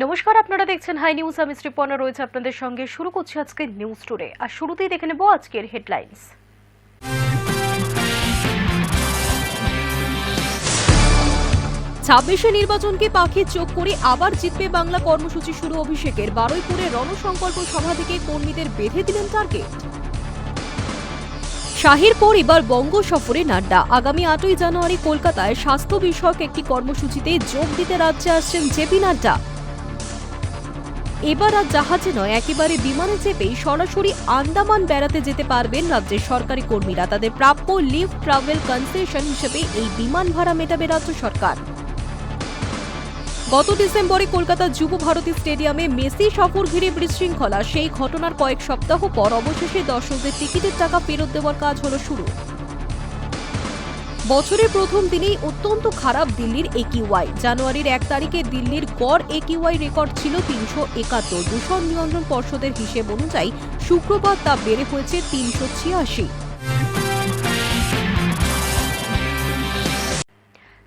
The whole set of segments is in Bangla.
নমস্কার, আপনারা দেখছেন হাই নিউজ। আমি শ্রীপর্ণা রয়েছে আপনাদের সঙ্গে। শুরু করছি আজকের নিউজ টুডে। আর শুরুতেই দেখে নেব আজকের হেডলাইন্স। 26 নির্বাচনকে পাখি চোখ করে আবার জিতবে বাংলা কর্মসূচি শুরু অভিষেকের। বারুইপুরে রণসংকল্প সভা থেকে কর্মীদের বেঁধে দিলেন টার্গেট। শাহির পর এবার বঙ্গ সফরে নাড্ডা। আগামী 8ই জানুয়ারি কলকাতায় স্বাস্থ্য বিষয়ক একটি কর্মসূচিতে যোগ দিতে রাজ্যে আসছেন জেপি নাড্ডা। এবার আর জাহাজে নয়, একেবারে বিমানে চেপেই সরাসরি আন্দামান বেড়াতে যেতে পারবেন রাজ্যের সরকারি কর্মীরা। তাদের প্রাপ্য লিভ ট্রাভেল কনসেশন হিসেবে এই বিমান ভাড়া মেটাবে রাজ্য সরকার। গত ডিসেম্বরে কলকাতা যুব ভারতী স্টেডিয়ামে মেসি সফর ঘিরে বিশৃঙ্খলা। সেই ঘটনার কয়েক সপ্তাহ পর অবশেষে দর্শকদের টিকিটের টাকা ফেরত দেওয়ার কাজ হলো শুরু। বছরের প্রথম দিনেই অত্যন্ত খারাপ দিল্লির একিউআই। জানুয়ারির 1 তারিখে দিল্লির গড় একিউআই রেকর্ড ছিল 371। দূষণ নিয়ন্ত্রণ পর্ষদের হিসেব অনুযায়ী শুক্রবার তা বেড়ে হয়েছে 386।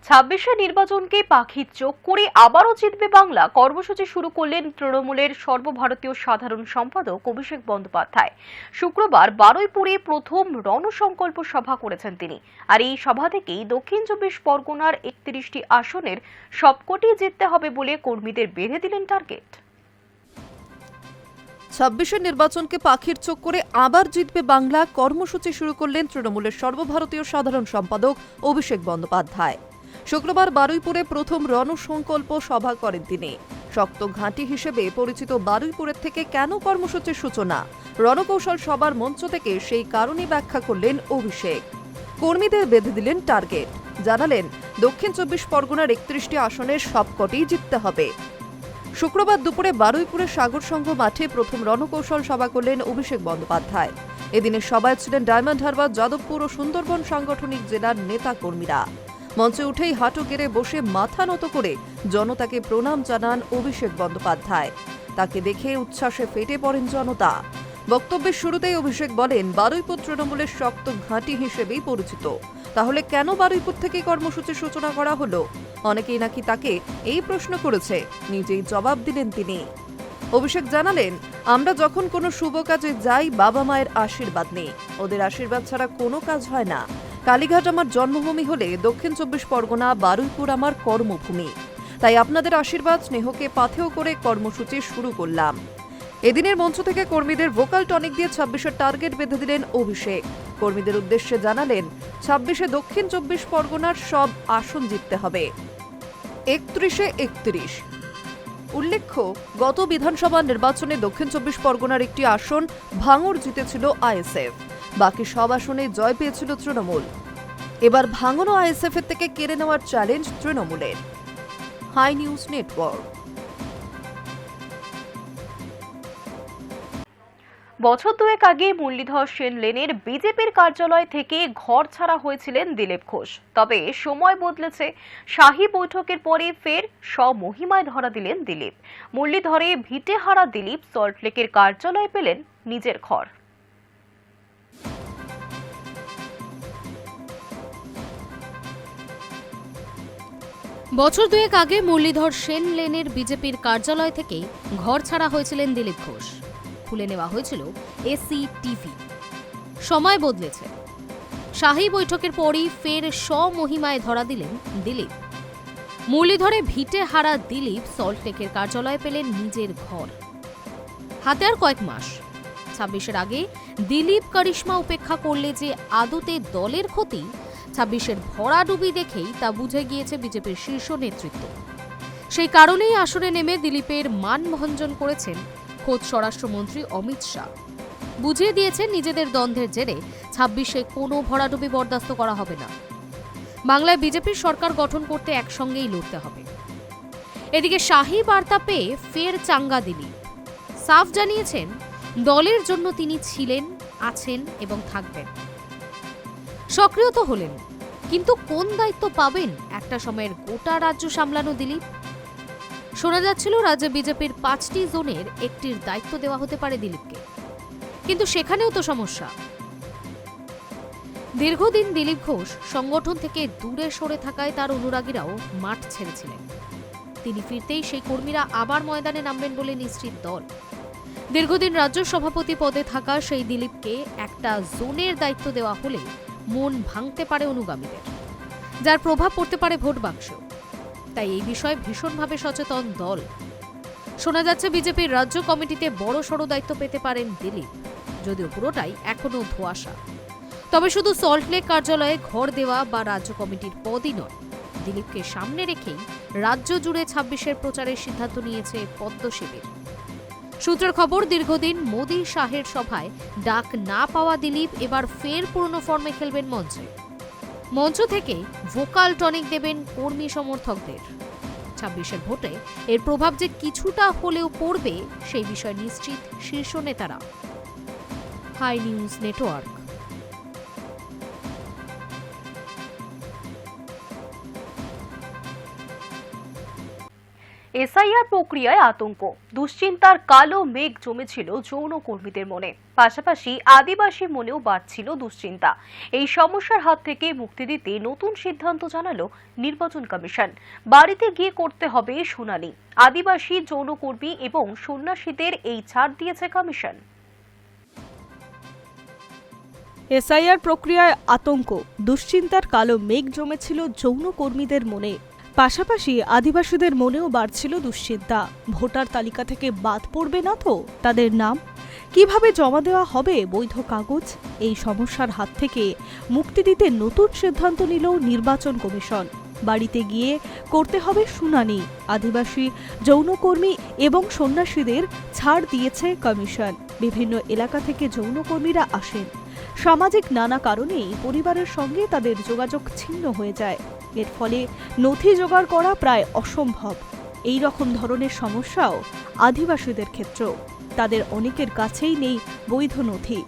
26 নির্বাচনকে পাখির চোখ করে আবারও জিতবে বাংলা কর্মসূচি শুরু করলেন তৃণমূলের সর্বভারতীয় সাধারণ সম্পাদক অভিষেক বন্দ্যোপাধ্যায়। শুক্রবার বারুইপুরে প্রথম রণসংকল্প সভা করেছেন তিনি। আর এই সভা থেকেই দক্ষিণ 24 পরগনার 31টি আসনের সবকটি জিততে হবে বলে কর্মীদের বেঁধে দিলেন টার্গেট। 26 নির্বাচনকে পাখির চোখ করে আবার জিতবে বাংলা কর্মসূচি শুরু করলেন তৃণমূলের সর্বভারতীয় সাধারণ সম্পাদক অভিষেক বন্দ্যোপাধ্যায়। শুক্রবার বারুইপুরে প্রথম রণসংকল্প সভা করেন তিনি। শক্ত ঘাঁটি হিসেবে পরিচিত বারুইপুরের থেকে কেন কর্মসূচির সূচনা? রণকৌশল সভার মঞ্চ থেকে সেই কারণই ব্যাখ্যা করলেন অভিষেক। কর্মীদের বেঁধে দিলেন টার্গেট। জানালেন দক্ষিণ 24 পরগনার 31টি আসনের সবকটি জিততে হবে। শুক্রবার দুপুরে বারুইপুরের সাগর সংঘ মাঠে প্রথম রণকৌশল সভা করলেন অভিষেক বন্দ্যোপাধ্যায়। এদিনের সভায় ছিলেন ডায়মন্ড হারবার, যাদবপুর ও সুন্দরবন সাংগঠনিক জেলার নেতা কর্মীরা। মঞ্চে উঠেই হাঁটু গেড়ে বসে মাথা নত করে জনতাকে প্রণাম জানান অভিষেক বন্দ্যোপাধ্যায়। তাকে দেখে উচ্ছ্বাসে ফেটে পড়েন জনতা। বক্তব্যের শুরুতেই অভিষেক বলেন, বারুইপুর তৃণমূলের শক্ত ঘাঁটি হিসেবেই পরিচিত। তাহলে কেন বারুইপুর থেকে কর্মসূচির সূচনা করা হলো? অনেকেই নাকি তাকে এই প্রশ্ন করেছে, নিজেই জবাব দিলেন তিনি। অভিষেক জানালেন, আমরা যখন কোনো শুভ কাজে যাই বাবা মায়ের আশীর্বাদ নেই, ওদের আশীর্বাদ ছাড়া কোনো কাজ হয় না। কালীঘাট আমার জন্মভূমি হলে দক্ষিণ 24 পরগনা বারুইপুর আমার কর্মভূমি। তাই আপনাদের আশীর্বাদ স্নেহকে পাথেয় করে কর্মসূচি শুরু করলাম। এদিনের মঞ্চ থেকে কর্মীদের ভোকাল টনিক দিয়ে 26-এর টার্গেট বেঁধে দিলেন অভিষেক। কর্মীদের উদ্দেশ্যে জানালেন, 26-এ দক্ষিণ 24 পরগনার সব আসন জিততে হবে। 31-এ 31। উল্লেখ্য, গত বিধানসভা নির্বাচনে দক্ষিণ 24 পরগনার একটি আসন ভাঙড় জিতেছিল আইএসএফ। বাকি সব আসনে জয় পেয়েছিল তৃণমূল। এবার ভাঙড় আইএসএফ এর থেকে কেড়ে নেওয়ার চ্যালেঞ্জ তৃণমূলের। High news network. বছর দুয়েক আগে মুরলীধর সেন লেনের বিজেপির কার্যালয় থেকে ঘর ছাড়া হয়েছিলেন দিলীপ ঘোষ। তবে সময় বদলেছে। শাহী বৈঠকের পরে ফের স্বমহিমায় ধরা দিলেন দিলীপ। মুরলীধরে ভিটে হারা দিলীপ সল্টলেকের কার্যালয়ে পেলেন নিজের ঘর। বছর দুয়েক আগে মুরলীধর সেন লেনের বিজেপির কার্যালয় থেকে ঘর ছাড়া হয়েছিলেন দিলীপ ঘোষ। খুলে নেওয়া হয়েছিল এসি টিভি। সময় বদলেছে। শাহী বৈঠকের পরই ফের স্বমহিমায় ধরা দিলেন দিলীপ। মুরলীধরে ভিটে হারা দিলীপ সল্টলেকের কার্যালয়ে পেলেন নিজের ঘর। হাতে আর কয়েক মাস। 26-এর আগে দিলীপ কারিশমা উপেক্ষা করলে যে আদতে দলের ক্ষতি, 26-এর ভরাডুবি দেখেই তা বুঝে গিয়েছে বিজেপির শীর্ষ নেতৃত্ব। সেই কারণেই আসরে নেমে দিলীপের মানভঞ্জন করেছেন খোদ স্বরাষ্ট্রমন্ত্রী অমিত শাহ। বুঝিয়ে দিয়েছেন নিজেদের দ্বন্দ্বের জেরে 26-এ কোনো ভরাডুবি বরদাস্ত করা হবে না। বাংলায় বিজেপির সরকার গঠন করতে একসঙ্গেই লড়তে হবে। এদিকে শাহী বার্তা পেয়ে ফের চাঙ্গা দিলীপ। সাফ জানিয়েছেন, দলের জন্য তিনি ছিলেন, আছেন এবং থাকবেন। সক্রিয় তো হলেন, কিন্তু কোন দায়িত্ব পাবেন? একটা সময়ের গোটা রাজ্য সামলানো দিলীপ। শোনা যাচ্ছিল রাজ্যে বিজেপির 5টি জোনের একটির দায়িত্ব দেওয়া হতে পারে দিলীপকে, কিন্তু সেখানেও তো সমস্যা। দীর্ঘদিন দিলীপ ঘোষ সংগঠন থেকে দূরে সরে থাকায় তার অনুরাগীরাও মাঠ ছেড়েছিলেন। তিনি ফিরতেই সেই কর্মীরা আবার ময়দানে নামবেন বলে নিশ্চিত দল। দীর্ঘদিন রাজ্য সভাপতি পদে থাকা সেই দিলীপকে একটা জোনের দায়িত্ব দেওয়া হলে মন ভাঙতে পারে অনুগামীদের, যার প্রভাব পড়তে পারে ভোট বাক্সে। তাই এই বিষয়ে ভীষণভাবে সচেতন দল। শোনা যাচ্ছে বিজেপির রাজ্য কমিটিতে বড়সড় দায়িত্ব পেতে পারেন দিলীপ, যদিও পুরোটাই এখনো ধোঁয়াশা। তবে শুধু সল্টলেক কার্যালয়ে ঘর দেওয়া বা রাজ্য কমিটির পদই নয়, দিলীপকে সামনে রেখেই রাজ্য জুড়ে ২৬-এর প্রচারের সিদ্ধান্ত নিয়েছে পদ্ম শিবির। সূত্রের খবর, দীর্ঘদিন মোদি শাহের সভায় ডাক না পাওয়া দিলীপ এবার ফের পুরনো ফর্মে খেলবেন মঞ্চে। মঞ্চ থেকে ভোকাল টনিক দেবেন কর্মী সমর্থকদের। ২৬-এর ভোটে এর প্রভাব যে কিছুটা হলেও পড়বে সেই বিষয়ে নিশ্চিত শীর্ষ নেতারা। High news network. এসআইআর প্রক্রিয়ায় আতঙ্ক, দুশ্চিন্তার কালো মেঘ জমেছিল যৌন কর্মীদের মনে, পাশাপাশি আদিবাসী মনেও বাড়ছিল দুশ্চিন্তা। এই সমস্যার হাত থেকে মুক্তি দিতে নতুন সিদ্ধান্ত জানালো নির্বাচন কমিশন। বাড়িতে গিয়ে করতে হবে শুনানি। আদিবাসী যৌনকর্মী এবং সন্ন্যাসীদের এই ছাড় দিয়েছে কমিশন। এসআইআর প্রক্রিয়ায় আতঙ্ক, দুশ্চিন্তার কালো মেঘ জমেছিল যৌন কর্মীদের মনে, পাশাপাশি আদিবাসীদের মনেও বাড়ছিল দুশ্চিন্তা। ভোটার তালিকা থেকে বাদ পড়বে না তো তাদের নাম? কিভাবে জমা দেওয়া হবে বৈধ কাগজ? এই সমস্যার হাত থেকে মুক্তি দিতে নতুন সিদ্ধান্ত নিল নির্বাচন কমিশন। বাড়িতে গিয়ে করতে হবে শুনানি। আদিবাসী যৌনকর্মী এবং সন্ন্যাসীদের ছাড় দিয়েছে কমিশন। বিভিন্ন এলাকা থেকে যৌনকর্মীরা আসেন। সামাজিক নানা কারণেই পরিবারের সঙ্গে তাদের যোগাযোগ ছিন্ন হয়ে যায়। এর ফলে নথি জোগাড় করা প্রায় অসম্ভব। এই রকম ধরনের সমস্যাও আদিবাসীদের ক্ষেত্রেও। তাদের অনেকের কাছেই নেই বৈধ নথি।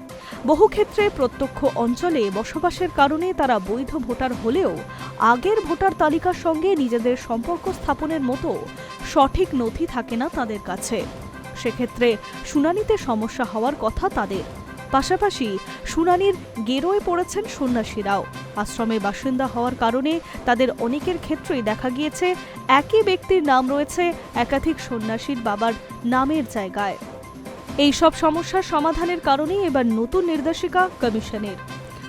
বহু ক্ষেত্রে প্রত্যক্ষ অঞ্চলে বসবাসের কারণে তারা বৈধ ভোটার হলেও আগের ভোটার তালিকার সঙ্গে নিজেদের সম্পর্ক স্থাপনের মতো সঠিক নথি থাকে না তাদের কাছে। সেক্ষেত্রে শুনানিতে সমস্যা হওয়ার কথা তাদের। পাশাপাশি শুনানির গেরোয় পড়েছেন সন্ন্যাসীরাও। আশ্রমের বাসিন্দা হওয়ার কারণে তাদের অনেকের ক্ষেত্রেই দেখা গিয়েছে একই ব্যক্তির নাম রয়েছে একাধিক সন্ন্যাসীর বাবার নামের জায়গায়। এই সব সমস্যার সমাধানের কারণেই এবার নতুন নির্দেশিকা কমিশনের।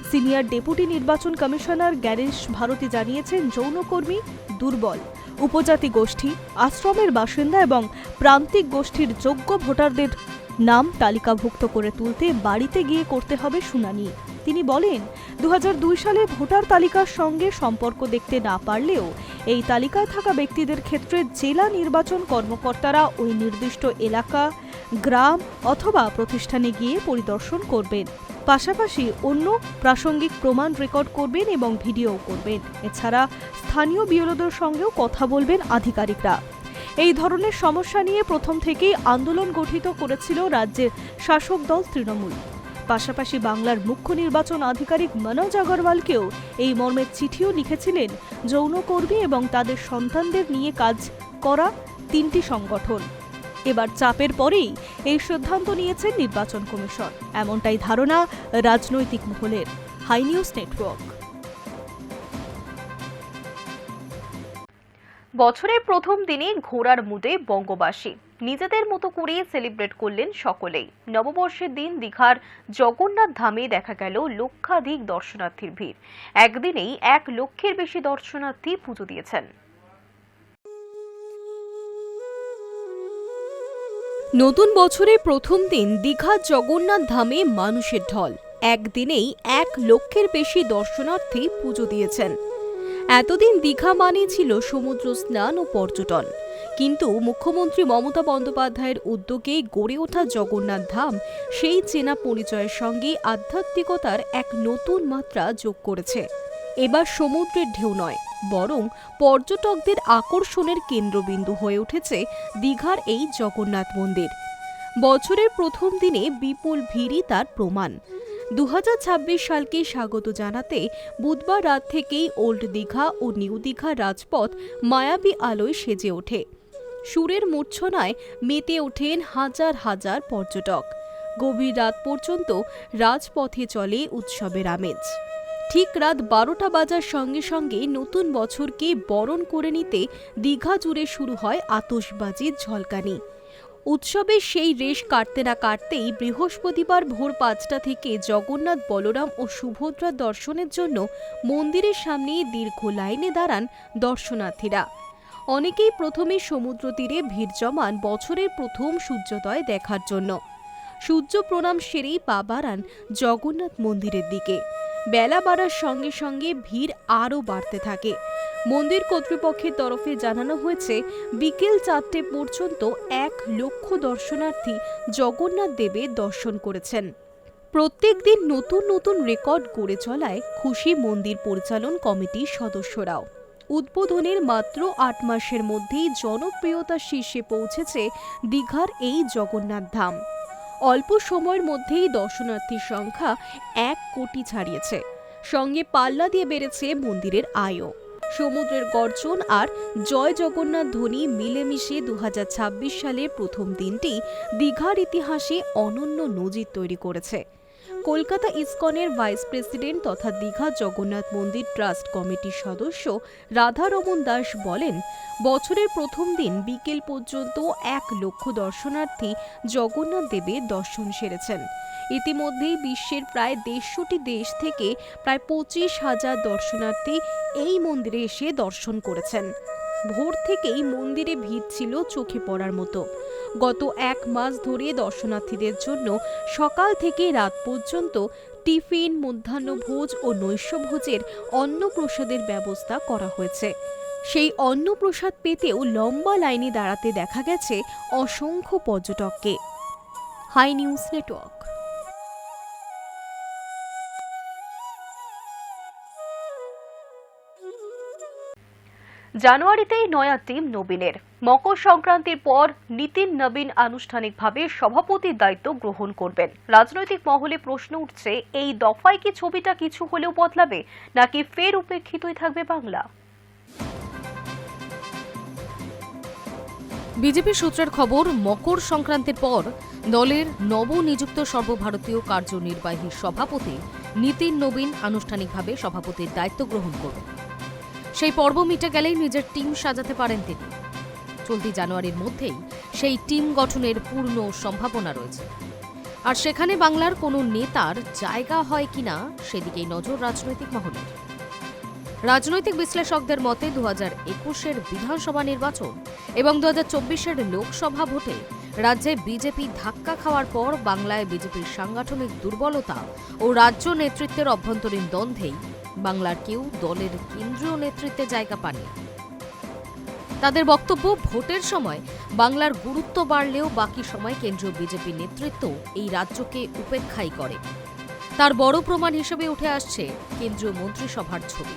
সিনিয়র ডেপুটি নির্বাচন কমিশনার জ্ঞানেশ ভারতী জানিয়েছেন, যৌনকর্মী, দুর্বল, উপজাতি গোষ্ঠী, আশ্রমের বাসিন্দা এবং প্রান্তিক গোষ্ঠীর যোগ্য ভোটারদের নাম তালিকাভুক্ত করে তুলতে বাড়িতে গিয়ে করতে হবে শুনানি। তিনি বলেন, ২০০২ সালে ভোটার তালিকার সঙ্গে সম্পর্ক দেখতে না পারলেও এই তালিকায় থাকা ব্যক্তিদের ক্ষেত্রে জেলা নির্বাচন কর্মকর্তারা ওই নির্দিষ্ট এলাকা, গ্রাম অথবা প্রতিষ্ঠানে গিয়ে পরিদর্শন করবেন। পাশাপাশি অন্য প্রাসঙ্গিক প্রমাণ রেকর্ড করবেন এবং ভিডিও করবেন। এছাড়া স্থানীয় বিএলওদের সঙ্গেও কথা বলবেন আধিকারিকরা। এই ধরনের সমস্যা নিয়ে প্রথম থেকেই আন্দোলন গঠিত করেছিল রাজ্যের শাসক দল তৃণমূল। পাশাপাশি বাংলার মুখ্য নির্বাচন আধিকারিক মনোজ আগরওয়ালকেও এই মর্মের চিঠিও লিখেছিলেন যৌনকর্মী এবং তাদের সন্তানদের নিয়ে কাজ করা ৩টি সংগঠন। এবার চাপের পরেই এই সিদ্ধান্ত নিয়েছে নির্বাচন কমিশন, এমনটাই ধারণা রাজনৈতিক মহলের। High news network. বছরের প্রথম দিনে ঘোরার মুডে বঙ্গবাসী, নিজেদের মতো করে সেলিব্রেট করলেন সকলেই। নববর্ষের দিন দীঘার জগন্নাথ ধামে দেখা গেল লক্ষাধিক দর্শনার্থীর ভিড়। একদিনেই ১ লক্ষের বেশি দর্শনার্থী পুজো দিয়েছেন। নতুন বছরের প্রথম দিন দীঘার জগন্নাথ ধামে মানুষের ঢল। একদিনেই ১ লক্ষের বেশি দর্শনার্থী পুজো দিয়েছেন। এতদিন দীঘা মানে ছিল সমুদ্র স্নান ও পর্যটন, কিন্তু মুখ্যমন্ত্রী মমতা বন্দ্যোপাধ্যায়ের উদ্যোগে গড়ে ওঠা জগন্নাথ ধাম সেই চেনা পরিচয়ের সঙ্গে আধ্যাত্মিকতার এক নতুন মাত্রা যোগ করেছে। এবার সমুদ্রের ঢেউ নয়, বরং পর্যটকদের আকর্ষণের কেন্দ্রবিন্দু হয়ে উঠেছে দীঘার এই জগন্নাথ মন্দির। বছরের প্রথম দিনে বিপুল ভিড়ই তার প্রমাণ। ২০২৬ সালকে স্বাগত জানাতে বুধবার রাত থেকেই ওল্ড দীঘা ও নিউ দীঘা রাজপথ মায়াবী আলোয় সেজে ওঠে। সুরের মূর্ছনায় মেতে ওঠেন হাজার হাজার পর্যটক। গভীর রাত পর্যন্ত রাজপথে চলে উৎসবের আমেজ। ঠিক রাত 12টা বাজার সঙ্গে সঙ্গে নতুন বছরকে বরণ করে নিতে দীঘা জুড়ে শুরু হয় আতশবাজির ঝলকানি। উৎসবের সেই রেশ কাটতে না কাটতেই বৃহস্পতিবার ভোর 5টা থেকে জগন্নাথ, বলরাম ও সুভদ্রা দর্শনের জন্য মন্দিরের সামনে দীর্ঘ লাইনে দাঁড়ান দর্শনার্থীরা। অনেকেই প্রথমে সমুদ্র তীরে ভিড় জমান বছরের প্রথম সূর্যোদয় দেখার জন্য। সূর্য প্রণাম সেরেই পা বাড়ান জগন্নাথ মন্দিরের দিকে। বেলা বাড়ার সঙ্গে সঙ্গে ভিড় আরও বাড়তে থাকে। মন্দির কর্তৃপক্ষের তরফে জানানো হয়েছে, বিকেল 4টে পর্যন্ত 1 লক্ষ দর্শনার্থী জগন্নাথ দেবের দর্শন করেছেন। প্রত্যেক দিন নতুন নতুন রেকর্ড গড়ে চলায় খুশি মন্দির পরিচালন কমিটির সদস্যরাও। উদ্বোধনের মাত্র 8 মাসের মধ্যেই জনপ্রিয়তার শীর্ষে পৌঁছেছে দীঘার এই জগন্নাথ ধাম। অল্প সময়ের মধ্যেই দর্শনার্থীর সংখ্যা 1 কোটি ছাড়িয়েছে। সঙ্গে পাল্লা দিয়ে বেড়েছে মন্দিরের আয়ও। সমুদ্রের গর্জন আর জয় জগন্নাথ ধ্বনি মিলেমিশে 2026 সালের প্রথম দিনটি দীঘার ইতিহাসে অনন্য নজির তৈরি করেছে। কলকাতা ইসকনের ভাইস প্রেসিডেন্ট তথা দীঘা জগন্নাথ মন্দির ট্রাস্ট কমিটির সদস্য রাধারমন দাস বলেন, বছরের প্রথম দিন বিকেল পর্যন্ত 1 লক্ষ দর্শনার্থী জগন্নাথ দেবের দর্শন সেরেছেন। ইতিমধ্যেই বিশ্বের প্রায় 150টি দেশ থেকে প্রায় 25,000 দর্শনার্থী এই মন্দিরে এসে দর্শন করেছেন। ভোর থেকেই মন্দিরে ভিড় ছিল চোখে পড়ার মতো। গত 1 মাস ধরে দর্শনার্থীদের জন্য সকাল থেকে রাত পর্যন্ত টিফিন, মধ্যাহ্নভোজ ও নৈশভোজের অন্নপ্রসাদের ব্যবস্থা করা হয়েছে। সেই অন্নপ্রসাদ পেতেও লম্বা লাইনে দাঁড়াতে দেখা গেছে অসংখ্য পর্যটককে। High news network. জানুয়ারিতেই নয়া টিম নবীনের। মকর সংক্রান্তির পর নীতিন নবীন আনুষ্ঠানিকভাবে সভাপতির দায়িত্ব গ্রহণ করবেন। রাজনৈতিক মহলে প্রশ্ন উঠছে, এই দফায় কি ছবিটা কিছু হলেও বদলাবে, নাকি ফের উপেক্ষিতই থাকবে বাংলা? বিজেপি সূত্রের খবর, মকর সংক্রান্তির পর দলের নবনিযুক্ত সর্বভারতীয় কার্যনির্বাহী সভাপতি নীতিন নবীন আনুষ্ঠানিকভাবে সভাপতির দায়িত্ব গ্রহণ করবেন। সেই পর্ব মিটে গেলেই নিজের টিম সাজাতে পারেন তিনি। চলতি জানুয়ারির মধ্যেই সেই টিম গঠনের পূর্ণ সম্ভাবনা রয়েছে। আর সেখানে বাংলার কোনো নেতার জায়গা হয় কিনা সেদিকেই নজর রাজনৈতিক মহলের। রাজনৈতিক বিশ্লেষকদের মতে 2021-এর বিধানসভা নির্বাচন এবং 2024-এর লোকসভা ভোটে রাজ্যে বিজেপি ধাক্কা খাওয়ার পর বাংলায় বিজেপির সাংগঠনিক দুর্বলতা ও রাজ্য নেতৃত্বের অভ্যন্তরীণ দ্বন্দ্বেই বাংলার কেউ দলের কেন্দ্রীয় নেতৃত্বে জায়গা পাননি। তাদের বক্তব্য, ভোটের সময় বাংলার গুরুত্ব বাড়লেও বাকি সময় কেন্দ্রীয় বিজেপি নেতৃত্ব এই রাজ্যকে উপেক্ষাই করে। তার বড় প্রমাণ হিসেবে উঠে আসছে কেন্দ্রীয় মন্ত্রিসভার ছবি।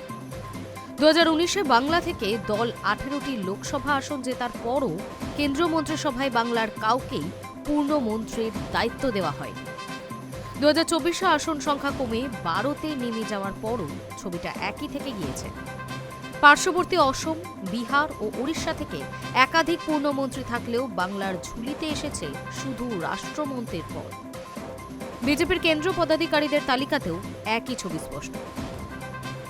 2019-এ বাংলা থেকে দল 18টি লোকসভা আসন জেতার পরও কেন্দ্রীয় মন্ত্রিসভায় বাংলার কাউকেই পূর্ণ মন্ত্রীর দায়িত্ব দেওয়া হয়নি। 2024-এ আসন সংখ্যা কমে 12তে নেমে যাওয়ার পরও ছবিটা একই থেকে গিয়েছে। পার্শ্ববর্তী অসম, বিহার ও উড়িষ্যা থেকে একাধিক পূর্ণমন্ত্রী থাকলেও বাংলার ঝুলিতে এসেছে শুধু রাষ্ট্রমন্ত্রীর পদ। বিজেপির কেন্দ্রীয় পদাধিকারীদের তালিকাতেও একই ছবি স্পষ্ট।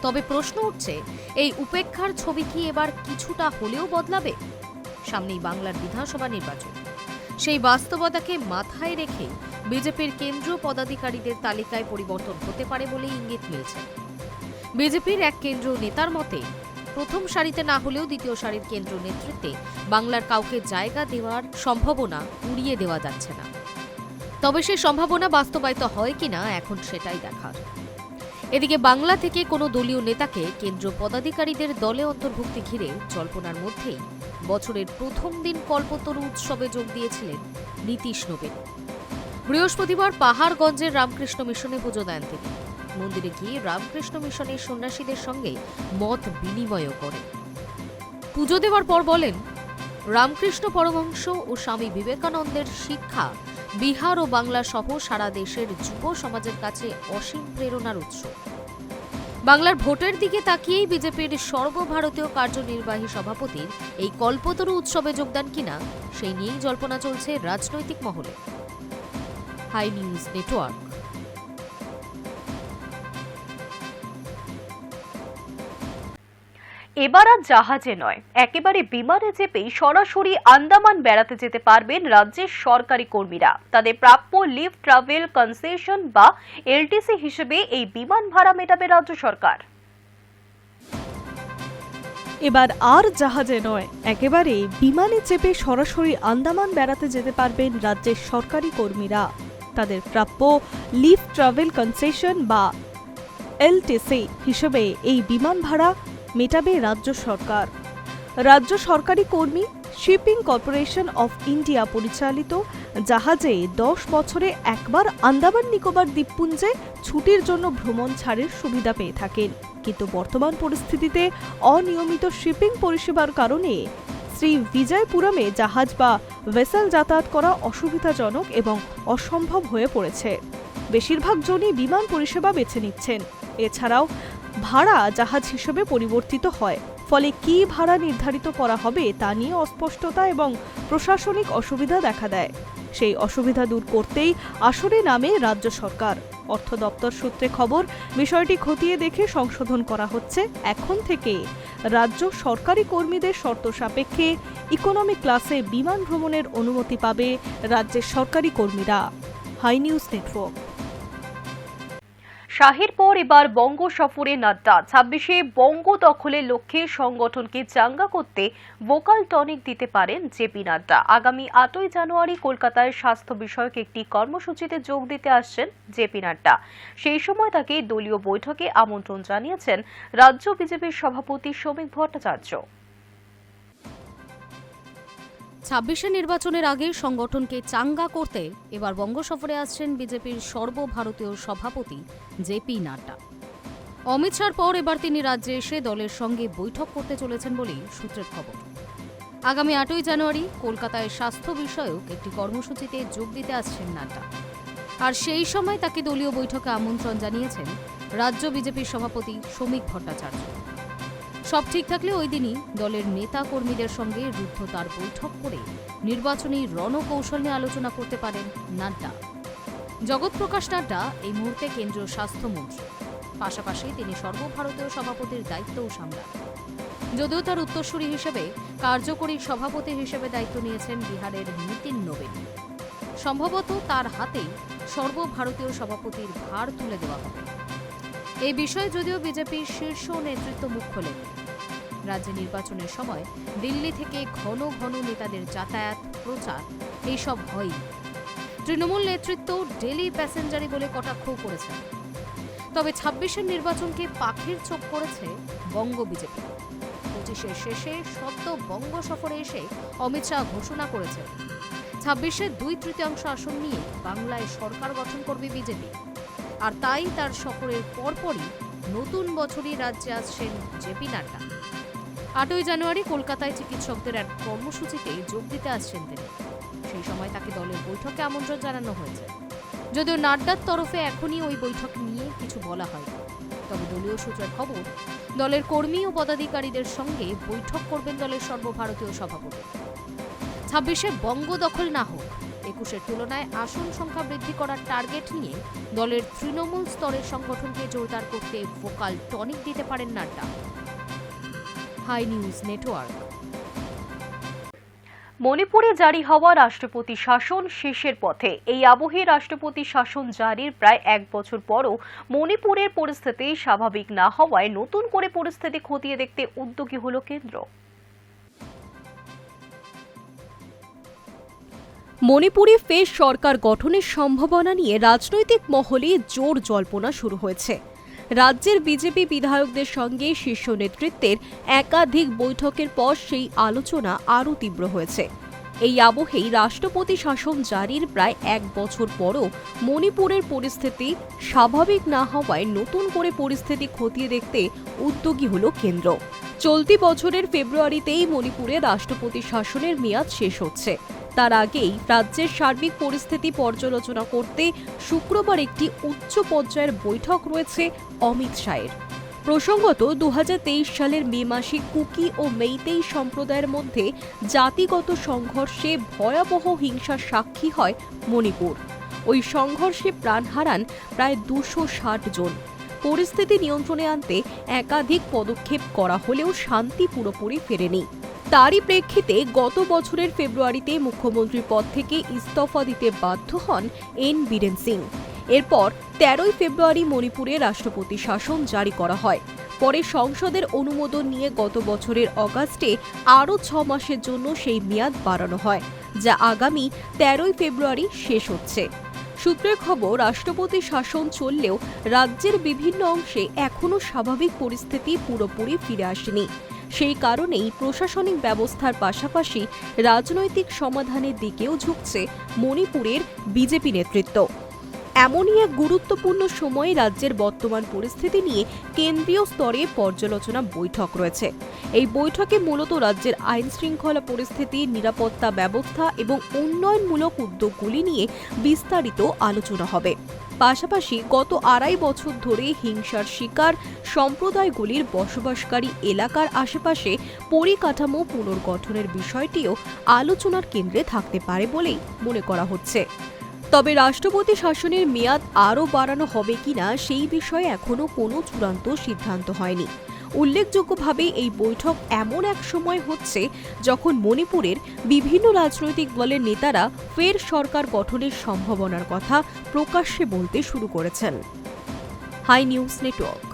তবে প্রশ্ন উঠছে, এই উপেক্ষার ছবি কি এবার কিছুটা হলেও বদলাবে? সামনেই বাংলার বিধানসভা নির্বাচন। সেই বাস্তবতাকে মাথায় রেখে বিজেপির কেন্দ্রীয় পদাধিকারীদের তালিকায় পরিবর্তন হতে পারে বলেই ইঙ্গিত মিলছে। বিজেপির এক কেন্দ্রীয় নেতার মতে, প্রথম সারিতে না হলেও দ্বিতীয় সারির কেন্দ্রীয় নেতৃত্বে বাংলার কাউকে জায়গা দেওয়ার সম্ভাবনা উড়িয়ে দেওয়া যাচ্ছে না। তবে সেই সম্ভাবনা বাস্তবায়িত হয় কিনা এখন সেটাই দেখার। এদিকে বাংলা থেকে কোনো দলীয় নেতাকে কেন্দ্রীয় পদাধিকারীদের দলে অন্তর্ভুক্তি ঘিরে জল্পনার মধ্যেই বছরের প্রথম দিন কল্পতরু উৎসবে যোগ দিয়েছিলেন নীতিশ নবীন। বৃহস্পতিবার পাহাড়গঞ্জের রামকৃষ্ণ মিশনে পুজো দেন তিনি। মন্দিরে গিয়ে রামকৃষ্ণ মিশনের সন্ন্যাসীদের সঙ্গে মত বিনিময়ও করেন। পুজো দেওয়ার পর বলেন, রামকৃষ্ণ পরমহংস ও স্বামী বিবেকানন্দের শিক্ষা বিহার ও বাংলা সহ সারা দেশের যুব সমাজের কাছে অসীম প্রেরণার উৎস। বাংলার ভোটের দিকে তাকিয়েই বিজেপির সর্বভারতীয় কার্যনির্বাহী সভাপতির এই কল্পতরু উৎসবে যোগদান কিনা সেই নিয়েই জল্পনা চলছে রাজনৈতিক মহলে। High news network. এবার আর জাহাজে নয়, একেবারে বিমানে চেপেই সরাসরি আন্দামান বেড়াতে যেতে পারবেন রাজ্যের সরকারি কর্মীরা। তাদের প্রাপ্য লিভ ট্রাভেল কনসেশন বা এলটিসি হিসেবে এই বিমান ভাড়া মেটাবে রাজ্য সরকার। এবার আর জাহাজে নয়, একেবারে বিমানে চেপে সরাসরি আন্দামান বেড়াতে যেতে পারবেন রাজ্যের সরকারি কর্মীরা। তাদের প্রাপ্য লিভ ট্রাভেল কনসেশন বা এলটিসি হিসেবে এই বিমান ভাড়া মেটাবে রাজ্য সরকার। রাজ্য সরকারি কর্মী শিপিং কর্পোরেশন অফ ইন্ডিয়া পরিচালিত জাহাজে 10 বছরে একবার আন্দামান নিকোবর দ্বীপপুঞ্জে ছুটির জন্য ভ্রমণ ছাড়ের সুবিধা পেয়ে থাকেন। কিন্তু বর্তমান পরিস্থিতিতে অনিয়মিত শিপিং পরিষেবার কারণে শ্রী বিজয়পুরমে জাহাজ বা ভেসেল যাতায়াত করা অসুবিধাজনক এবং অসম্ভব হয়ে পড়েছে। বেশিরভাগ জনই বিমান পরিষেবা বেছে নিচ্ছেন। এছাড়াও ভাড়া জাহাজ হিসেবে পরিবর্তিত হয়, ফলে কী ভাড়া নির্ধারিত করা হবে তা নিয়ে অস্পষ্টতা এবং প্রশাসনিক অসুবিধা দেখা দেয়। সেই অসুবিধা দূর করতেই আসরে নামে রাজ্য সরকার। অর্থ দপ্তর সূত্রে খবর, বিষয়টি খতিয়ে দেখে সংশোধন করা হচ্ছে। এখন থেকে রাজ্য সরকারি কর্মীদের শর্ত সাপেক্ষে ইকোনমি ক্লাসে বিমান ভ্রমণের অনুমতি পাবে রাজ্যের সরকারি কর্মীরা। High news network. শাহের পর এবার বঙ্গ সফরে নাড্ডা। 26-এ বঙ্গ দখলের লক্ষ্যে সংগঠনকে চাঙ্গা করতে ভোকাল টনিক দিতে পারেন জেপি নাড্ডা। আগামী 8ই জানুয়ারি কলকাতায় স্বাস্থ্য বিষয়ক একটি কর্মসূচিতে যোগ দিতে আসছেন জেপি নাড্ডা। সেই সময় তাকে দলীয় বৈঠকে আমন্ত্রণ জানিয়েছেন রাজ্য বিজেপির সভাপতি শ্রমিক ভট্টাচার্য। 26-এ নির্বাচনের আগে সংগঠনকে চাঙ্গা করতে এবার বঙ্গ সফরে আসছেন বিজেপির সর্বভারতীয় সভাপতি জেপি নাড্ডা। অমিত শাহর পর এবার তিনি রাজ্যে এসে দলের সঙ্গে বৈঠক করতে চলেছেন বলেই সূত্রের খবর। আগামী 8ই জানুয়ারি কলকাতায় স্বাস্থ্য বিষয়ক একটি কর্মসূচিতে যোগ দিতে আসছেন নাড্ডা। আর সেই সময় তাকে দলীয় বৈঠকে আমন্ত্রণ জানিয়েছেন রাজ্য বিজেপির সভাপতি শ্রমিক ভট্টাচার্য। সব ঠিক থাকলে ওই দিনই দলের নেতা কর্মীদের সঙ্গে রুদ্ধতার বৈঠক করে নির্বাচনী রণকৌশল নিয়ে আলোচনা করতে পারেন নাড্ডা। জগৎ প্রকাশ নাড্ডা এই মুহূর্তে কেন্দ্রীয় স্বাস্থ্যমন্ত্রী, পাশাপাশি তিনি সর্বভারতীয় সভাপতির দায়িত্বও সামলান। যদিও তার উত্তরসূরি হিসেবে কার্যকরী সভাপতি হিসেবে দায়িত্ব নিয়েছেন বিহারের নীতিন নবীন। সম্ভবত তার হাতেই সর্বভারতীয় সভাপতির ভার তুলে দেওয়া হবে। এই বিষয়ে যদিও বিজেপির শীর্ষ নেতৃত্ব মুখ খোলেন। রাজ্যে নির্বাচনের সময় দিল্লি থেকে ঘন ঘন নেতাদের যাতায়াত, প্রচার এইসব হয়ই। তৃণমূল নেতৃত্ব ডেলি প্যাসেঞ্জারি বলে কটাক্ষও করেছেন। তবে 26-এর নির্বাচনকে পাখির চোখ করেছে বঙ্গ বিজেপি। 25-এর শেষে সদ্য বঙ্গ সফরে এসে অমিত শাহ ঘোষণা করেছেন 26-এর 2/3 আসন নিয়ে বাংলায় সরকার গঠন করবে বিজেপি। আর তাই তার সফরের পরপরই নতুন বছরই রাজ্যে আসছেন জেপি নাড্ডা। 8ই জানুয়ারি কলকাতায় চিকিৎসকদের এক কর্মসূচিতে যোগ দিতে আসছেন তিনি। সেই সময় তাকে দলের বৈঠকে আমন্ত্রণ জানানো হয়েছে। যদিও নাড্ডার তরফে এখনই ওই বৈঠক নিয়ে কিছু বলা হয়, তবে দলীয় সূত্রের খবর দলের কর্মী ও পদাধিকারীদের সঙ্গে বৈঠক করবেন দলের সর্বভারতীয় সভাপতি। 26-এ বঙ্গ দখল না হোক, 21-এর তুলনায় আসন সংখ্যা বৃদ্ধি করার টার্গেট নিয়ে দলের তৃণমূল স্তরের সংগঠনকে জোরদার করতে ভোকাল টনিক দিতে পারেন নাড্ডা। High news network. মণিপুরে জারি হওয়া রাষ্ট্রপতি শাসন শেষের পথে। এই আবহে রাষ্ট্রপতি শাসন জারির প্রায় 1 বছর পরও মণিপুরের পরিস্থিতি স্বাভাবিক না হওয়ায় নতুন করে পরিস্থিতি খতিয়ে দেখতে উদ্যোগী হল কেন্দ্র। মণিপুরে ফের সরকার গঠনের সম্ভাবনা নিয়ে রাজনৈতিক মহলে জোর জল্পনা শুরু হয়েছে। রাজ্যের বিজেপি বিধায়কদের সঙ্গে শীর্ষ নেতৃত্বের একাধিক বৈঠকের পর সেই আলোচনা আরও তীব্র হয়েছে। এই আবহেই রাষ্ট্রপতি শাসন জারির প্রায় 1 বছর পরও মণিপুরের পরিস্থিতি স্বাভাবিক না হওয়ায় নতুন করে পরিস্থিতি খতিয়ে দেখতে উদ্যোগী হল কেন্দ্র। চলতি বছরের ফেব্রুয়ারিতেই মণিপুরে রাষ্ট্রপতি শাসনের মেয়াদ শেষ হচ্ছে। তার আগেই রাজ্যের সার্বিক পরিস্থিতি পর্যালোচনা করতে শুক্রবার একটি উচ্চ পর্যায়ের বৈঠক রয়েছে অমিত শাহের। প্রসঙ্গত 2023 সালের মে মাসে কুকি ও মেইতেই সম্প্রদায়ের মধ্যে জাতিগত সংঘর্ষে ভয়াবহ হিংসার সাক্ষী হয় মণিপুর। ওই সংঘর্ষে প্রাণ হারান প্রায় 260 জন। পরিস্থিতি নিয়ন্ত্রণে আনতে একাধিক পদক্ষেপ করা হলেও শান্তি পুরোপুরি ফেরেনি। তারই প্রেক্ষিতে গত বছরের ফেব্রুয়ারিতে মুখ্যমন্ত্রীর পদ থেকে ইস্তফা দিতে বাধ্য হন এন বীরেন সিং। এরপর 13ই ফেব্রুয়ারি মণিপুরে রাষ্ট্রপতি শাসন জারি করা হয়। পরে সংসদের অনুমোদন নিয়ে গত বছরের অগাস্টে আরও 6 মাসের জন্য সেই মেয়াদ বাড়ানো হয়, যা আগামী 13ই ফেব্রুয়ারি শেষ হচ্ছে। সূত্রের খবর, রাষ্ট্রপতি শাসন চললেও রাজ্যের বিভিন্ন অংশে এখনও স্বাভাবিক পরিস্থিতি পুরোপুরি ফিরে আসেনি। সেই কারণেই প্রশাসনিক ব্যবস্থার পাশাপাশি রাজনৈতিক সমাধানের দিকেও ঝুঁকছে মণিপুরের বিজেপি নেতৃত্ব। এমনই এক গুরুত্বপূর্ণ সময়ে রাজ্যের বর্তমান পরিস্থিতি নিয়ে কেন্দ্রীয় স্তরে পর্যালোচনা বৈঠক রয়েছে। এই বৈঠকে মূলত রাজ্যের আইন শৃঙ্খলা পরিস্থিতি, নিরাপত্তা ব্যবস্থা এবং উন্নয়নমূলক উদ্যোগগুলি নিয়ে বিস্তারিত আলোচনা হবে। পাশাপাশি গত 2.5 বছর ধরে হিংসার শিকার সম্প্রদায়গুলির বসবাসকারী এলাকার আশেপাশে পরিকাঠামো পুনর্গঠনের বিষয়টিও আলোচনার কেন্দ্রে থাকতে পারে বলেই মনে করা হচ্ছে। তবে রাষ্ট্রপতি শাসনের মেয়াদ আরও বাড়ানো হবে কিনা সেই বিষয়ে এখনও কোনো চূড়ান্ত সিদ্ধান্ত হয়নি। উল্লেখযোগ্যভাবে এই বৈঠক এমন এক সময় হচ্ছে যখন মণিপুরের বিভিন্ন রাজনৈতিক দলের নেতারা ফের সরকার গঠনের সম্ভাবনার কথা প্রকাশ্যে বলতে শুরু করেছেন। High news network.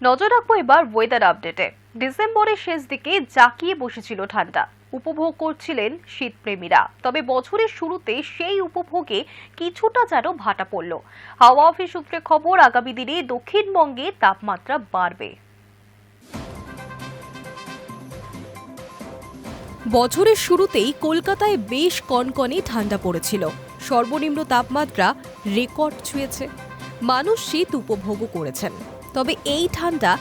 নজর রাখবো এবার ওয়েদার আপডেটে। ডিসেম্বরের শেষ দিকে জাঁকিয়ে বসেছিল ঠান্ডা, উপভোগ করছিলেন শীতপ্রেমীরা। তবে বছরের শুরুতে সেই উপভোগে কিছুটা যেন ভাটা পড়ল। হাওয়া অফিস সূত্রে খবর, আগামী দিনে দক্ষিণবঙ্গে তাপমাত্রা বাড়বে। বছরের শুরুতেই কলকাতায় বেশ কনকনে ঠান্ডা পড়েছিল। সর্বনিম্ন তাপমাত্রা রেকর্ড ছুঁয়েছে। মানুষ শীত উপভোগও করেছেন। তবে এই ঠান্ডা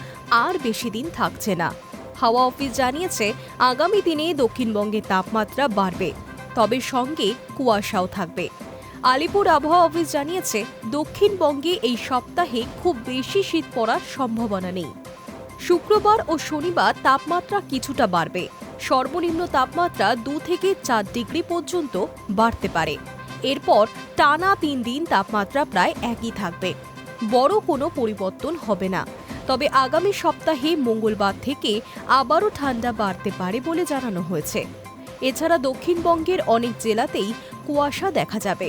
আর বেশি দিন থাকছে না। হাওয়া অফিস জানিয়েছে, আগামী দিনে দক্ষিণবঙ্গে তাপমাত্রা বাড়বে, তবে সঙ্গে কুয়াশাও থাকবে। আলিপুর আবহাওয়া অফিস জানিয়েছে, দক্ষিণবঙ্গে এই সপ্তাহে খুব বেশি শীত পড়ার সম্ভাবনা নেই। শুক্রবার ও শনিবার তাপমাত্রা কিছুটা বাড়বে। সর্বনিম্ন তাপমাত্রা 2 থেকে 4 ডিগ্রি পর্যন্ত বাড়তে পারে। এরপর টানা 3 দিন তাপমাত্রা প্রায় একই থাকবে। বড় কোনো পরিবর্তন হবে না। তবে আগামী সপ্তাহে মঙ্গলবার থেকে আবারও ঠান্ডা বাড়তে পারে বলে জানানো হয়েছে। এছাড়া দক্ষিণবঙ্গের অনেক জেলাতেই কুয়াশা দেখা যাবে।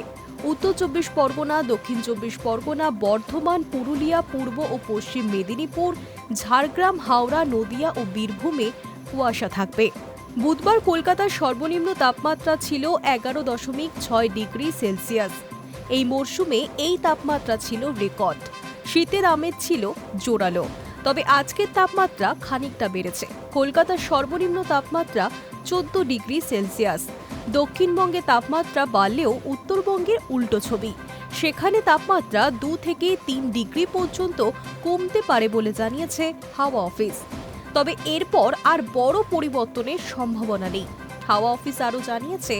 উত্তর 24 পরগনা, দক্ষিণ 24 পরগনা, বর্ধমান, পুরুলিয়া, পূর্ব ও পশ্চিম মেদিনীপুর, ঝাড়গ্রাম, হাওড়া, নদিয়া ও বীরভূমে কুয়াশা থাকবে। বুধবার কলকাতার সর্বনিম্ন তাপমাত্রা ছিল 11.6 ডিগ্রি সেলসিয়াস। এই মরশুমে এই তাপমাত্রা ছিল রেকর্ড। শীতের আমেজ ছিল জোরালো। তবে আজকের তাপমাত্রা খানিকটা বেড়েছে। কলকাতার সর্বনিম্ন তাপমাত্রা 14 ডিগ্রি সেলসিয়াস। দক্ষিণবঙ্গে তাপমাত্রা বাড়লেও উত্তরবঙ্গের উল্টো ছবি। সেখানে তাপমাত্রা 2 থেকে 3 ডিগ্রি পর্যন্ত কমতে পারে বলে জানিয়েছে হাওয়া অফিস। তবে এরপর আর বড় পরিবর্তনের সম্ভাবনা নেই। হাওয়া অফিস আরও জানিয়েছে,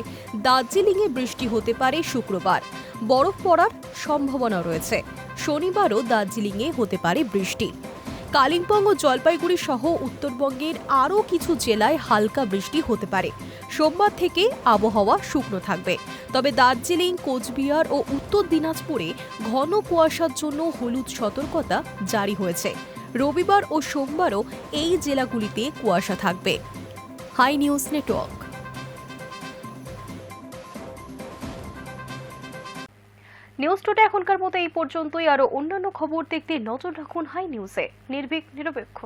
দার্জিলিংয়ে বৃষ্টি হতে পারে শুক্রবার। বরফ পড়ার সম্ভাবনা রয়েছে। শনিবারও দার্জিলিংয়ে হতে পারে বৃষ্টি। কালিম্পং ও জলপাইগুড়ি সহ উত্তরবঙ্গের আরও কিছু জেলায় হালকা বৃষ্টি হতে পারে। সোমবার থেকে আবহাওয়া শুকনো থাকবে। তবে দার্জিলিং, কোচবিহার ও উত্তর দিনাজপুরে ঘন কুয়াশার জন্য হলুদ সতর্কতা জারি হয়েছে। রবিবার ও সোমবারও এই জেলাগুলিতে কুয়াশা থাকবে। High news network. News today এখনকার মতো এই পর্যন্তই। আরো অন্যান্য খবর দেখতে নজর রাখুন হাই নিউজে। নির্ভীক, নিরপেক্ষ।